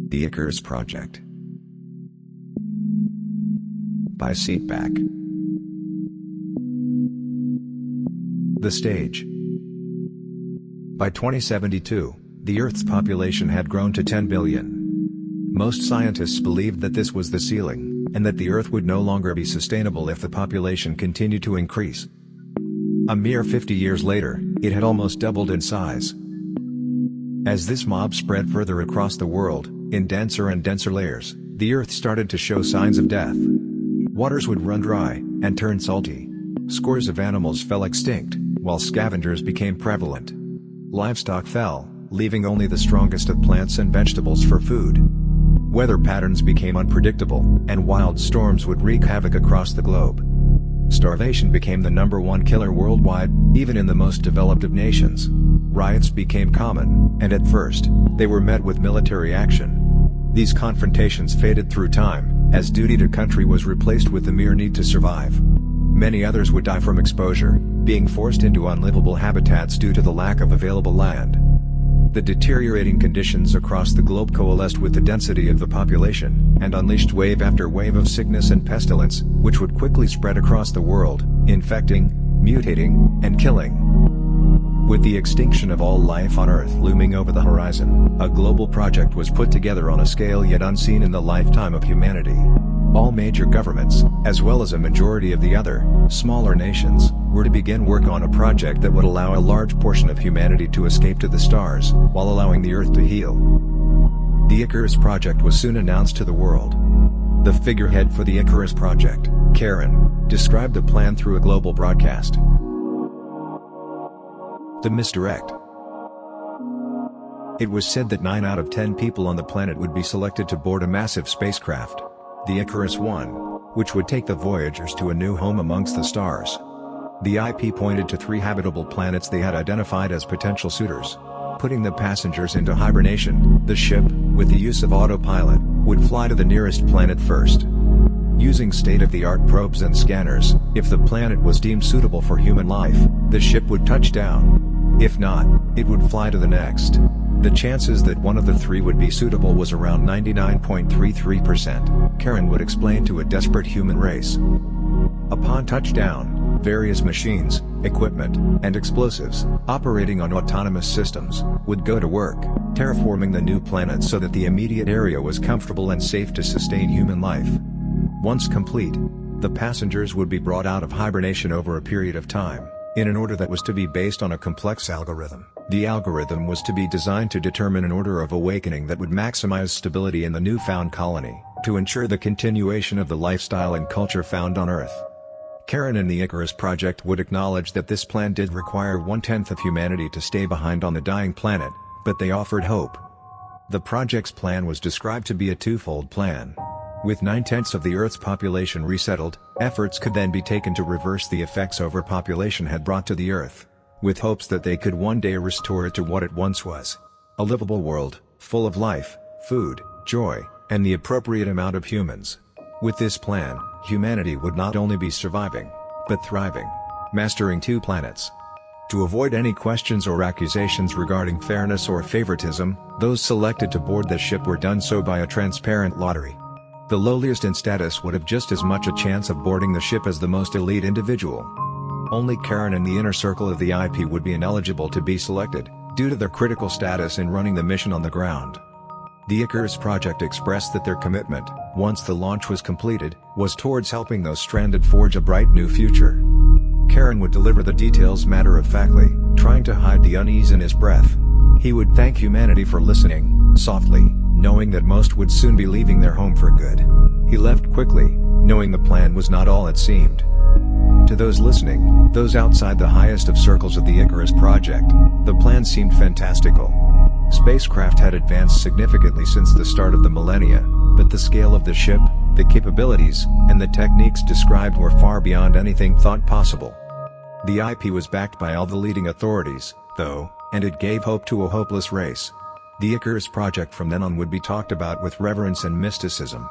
The Icarus Project. By SeatBack. The stage. By 2072, the Earth's population had grown to 10 billion. Most scientists believed that this was the ceiling, and that the Earth would no longer be sustainable if the population continued to increase. A mere 50 years later, it had almost doubled in size. As this mob spread further across the world, in denser and denser layers, the Earth started to show signs of death. Waters would run dry, and turn salty. Scores of animals fell extinct, while scavengers became prevalent. Livestock fell, leaving only the strongest of plants and vegetables for food. Weather patterns became unpredictable, and wild storms would wreak havoc across the globe. Starvation became the #1 killer worldwide, even in the most developed of nations. Riots became common, and at first, they were met with military action. These confrontations faded through time, as duty to country was replaced with the mere need to survive. Many others would die from exposure, being forced into unlivable habitats due to the lack of available land. The deteriorating conditions across the globe coalesced with the density of the population, and unleashed wave after wave of sickness and pestilence, which would quickly spread across the world, infecting, mutating, and killing. With the extinction of all life on Earth looming over the horizon, a global project was put together on a scale yet unseen in the lifetime of humanity. All major governments, as well as a majority of the other, smaller nations, were to begin work on a project that would allow a large portion of humanity to escape to the stars, while allowing the Earth to heal. The Icarus Project was soon announced to the world. The figurehead for the Icarus Project, Charon, described the plan through a global broadcast. The Misdirect. It was said that 9 out of 10 people on the planet would be selected to board a massive spacecraft, the Icarus I, which would take the voyagers to a new home amongst the stars. The IP pointed to 3 habitable planets they had identified as potential suitors. Putting the passengers into hibernation, the ship, with the use of autopilot, would fly to the nearest planet first. Using state-of-the-art probes and scanners, if the planet was deemed suitable for human life, the ship would touch down. If not, it would fly to the next. The chances that one of the 3 would be suitable was around 99.33%, Charon would explain to a desperate human race. Upon touchdown, various machines, equipment, and explosives, operating on autonomous systems, would go to work, terraforming the new planet so that the immediate area was comfortable and safe to sustain human life. Once complete, the passengers would be brought out of hibernation over a period of time, in an order that was to be based on a complex algorithm. The algorithm was to be designed to determine an order of awakening that would maximize stability in the newfound colony, to ensure the continuation of the lifestyle and culture found on Earth. Charon and the Icarus Project would acknowledge that this plan did require 1/10 of humanity to stay behind on the dying planet, but they offered hope. The project's plan was described to be a twofold plan. With 9/10 of the Earth's population resettled, efforts could then be taken to reverse the effects overpopulation had brought to the Earth, with hopes that they could one day restore it to what it once was. A livable world, full of life, food, joy, and the appropriate amount of humans. With this plan, humanity would not only be surviving, but thriving, mastering 2 planets. To avoid any questions or accusations regarding fairness or favoritism, those selected to board the ship were done so by a transparent lottery. The lowliest in status would have just as much a chance of boarding the ship as the most elite individual. Only Charon and the inner circle of the IP would be ineligible to be selected, due to their critical status in running the mission on the ground. The Icarus Project expressed that their commitment, once the launch was completed, was towards helping those stranded forge a bright new future. Charon would deliver the details matter-of-factly, trying to hide the unease in his breath. He would thank humanity for listening, softly, knowing that most would soon be leaving their home for good. He left quickly, knowing the plan was not all it seemed. To those listening, those outside the highest of circles of the Icarus Project, the plan seemed fantastical. Spacecraft had advanced significantly since the start of the millennia, but the scale of the ship, the capabilities, and the techniques described were far beyond anything thought possible. The IP was backed by all the leading authorities, though, and it gave hope to a hopeless race. The Icarus Project from then on would be talked about with reverence and mysticism.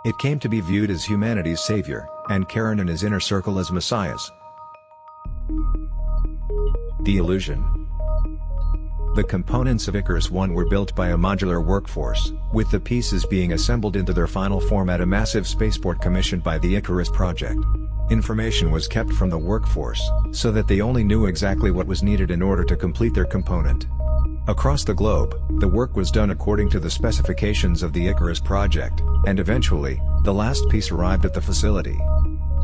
It came to be viewed as humanity's savior, and Charon and his inner circle as messiahs. The illusion. The components of Icarus I were built by a modular workforce, with the pieces being assembled into their final form at a massive spaceport commissioned by the Icarus Project. Information was kept from the workforce, so that they only knew exactly what was needed in order to complete their component. Across the globe, the work was done according to the specifications of the Icarus Project, and eventually, the last piece arrived at the facility.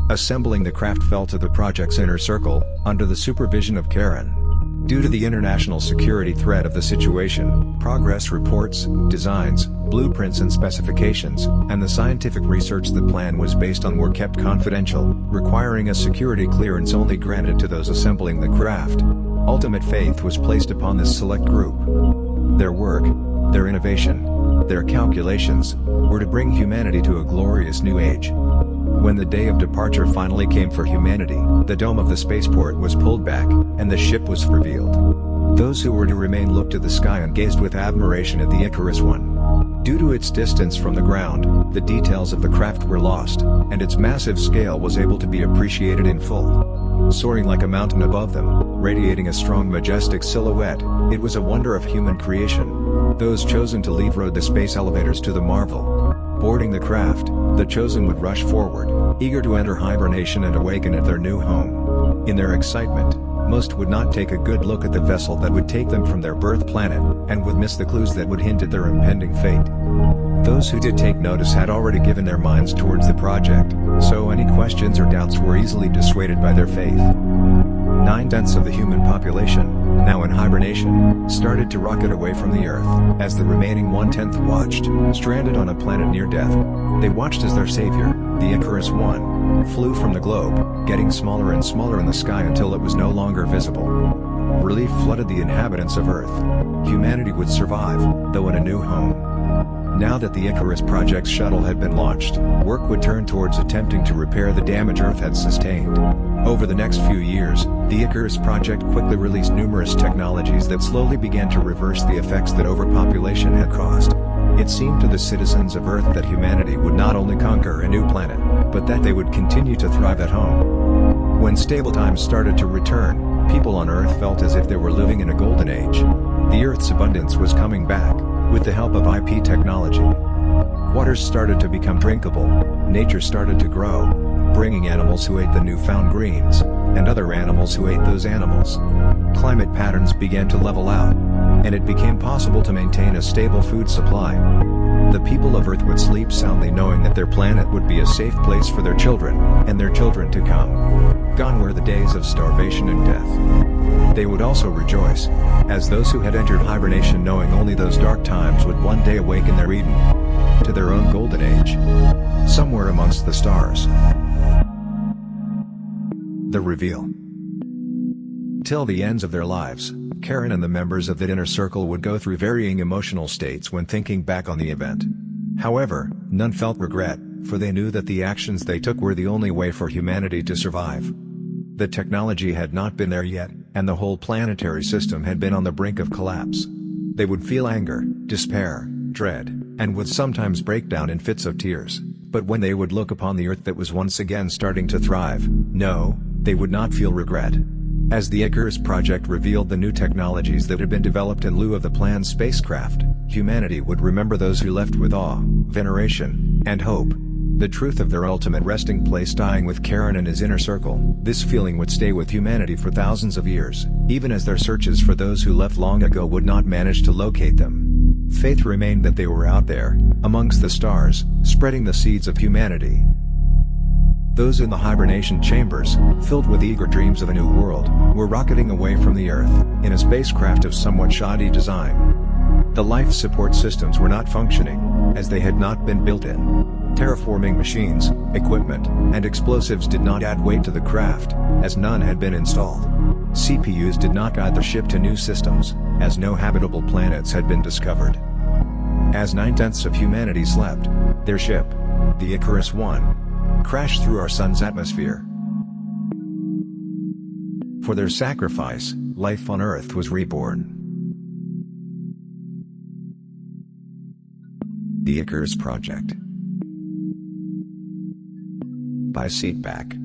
Assembling the craft fell to the project's inner circle, under the supervision of Charon. Due to the international security threat of the situation, progress reports, designs, blueprints and specifications, and the scientific research the plan was based on were kept confidential, requiring a security clearance only granted to those assembling the craft. Ultimate faith was placed upon this select group. Their work, their innovation, their calculations, were to bring humanity to a glorious new age. When the day of departure finally came for humanity, the dome of the spaceport was pulled back, and the ship was revealed. Those who were to remain looked to the sky and gazed with admiration at the Icarus I. Due to its distance from the ground, the details of the craft were lost, and its massive scale was able to be appreciated in full. Soaring like a mountain above them, radiating a strong majestic silhouette, it was a wonder of human creation. Those chosen to leave rode the space elevators to the marvel. Boarding the craft, the chosen would rush forward, eager to enter hibernation and awaken at their new home. In their excitement, most would not take a good look at the vessel that would take them from their birth planet, and would miss the clues that would hint at their impending fate. Those who did take notice had already given their minds towards the project, so any questions or doubts were easily dissuaded by their faith. 9/10 of the human population, now in hibernation, started to rocket away from the Earth, as the remaining 1/10 watched, stranded on a planet near death. They watched as their savior, the Icarus I, flew from the globe, getting smaller and smaller in the sky until it was no longer visible. Relief flooded the inhabitants of Earth. Humanity would survive, though in a new home. Now that the Icarus Project's shuttle had been launched, work would turn towards attempting to repair the damage Earth had sustained. Over the next few years, the Icarus Project quickly released numerous technologies that slowly began to reverse the effects that overpopulation had caused. It seemed to the citizens of Earth that humanity would not only conquer a new planet, but that they would continue to thrive at home. When stable times started to return, people on Earth felt as if they were living in a golden age. The Earth's abundance was coming back, with the help of IP technology. Waters started to become drinkable, nature started to grow, bringing animals who ate the newfound greens, and other animals who ate those animals. Climate patterns began to level out, and it became possible to maintain a stable food supply. The people of Earth would sleep soundly knowing that their planet would be a safe place for their children, and their children to come. Gone were the days of starvation and death. They would also rejoice, as those who had entered hibernation knowing only those dark times would one day awaken their Eden, to their own golden age, somewhere amongst the stars. The reveal. Till the ends of their lives, Charon and the members of that inner circle would go through varying emotional states when thinking back on the event. However, none felt regret, for they knew that the actions they took were the only way for humanity to survive. The technology had not been there yet, and the whole planetary system had been on the brink of collapse. They would feel anger, despair, dread, and would sometimes break down in fits of tears, but when they would look upon the Earth that was once again starting to thrive, no, they would not feel regret. As the Icarus Project revealed the new technologies that had been developed in lieu of the planned spacecraft, humanity would remember those who left with awe, veneration, and hope. The truth of their ultimate resting place dying with Charon and his inner circle, this feeling would stay with humanity for thousands of years, even as their searches for those who left long ago would not manage to locate them. Faith remained that they were out there, amongst the stars, spreading the seeds of humanity. Those in the hibernation chambers, filled with eager dreams of a new world, were rocketing away from the Earth, in a spacecraft of somewhat shoddy design. The life support systems were not functioning, as they had not been built in. Terraforming machines, equipment, and explosives did not add weight to the craft, as none had been installed. CPUs did not guide the ship to new systems, as no habitable planets had been discovered. As 9/10 of humanity slept, their ship, the Icarus I, crashed through our sun's atmosphere. For their sacrifice, life on Earth was reborn. The Icarus Project by SeatBack.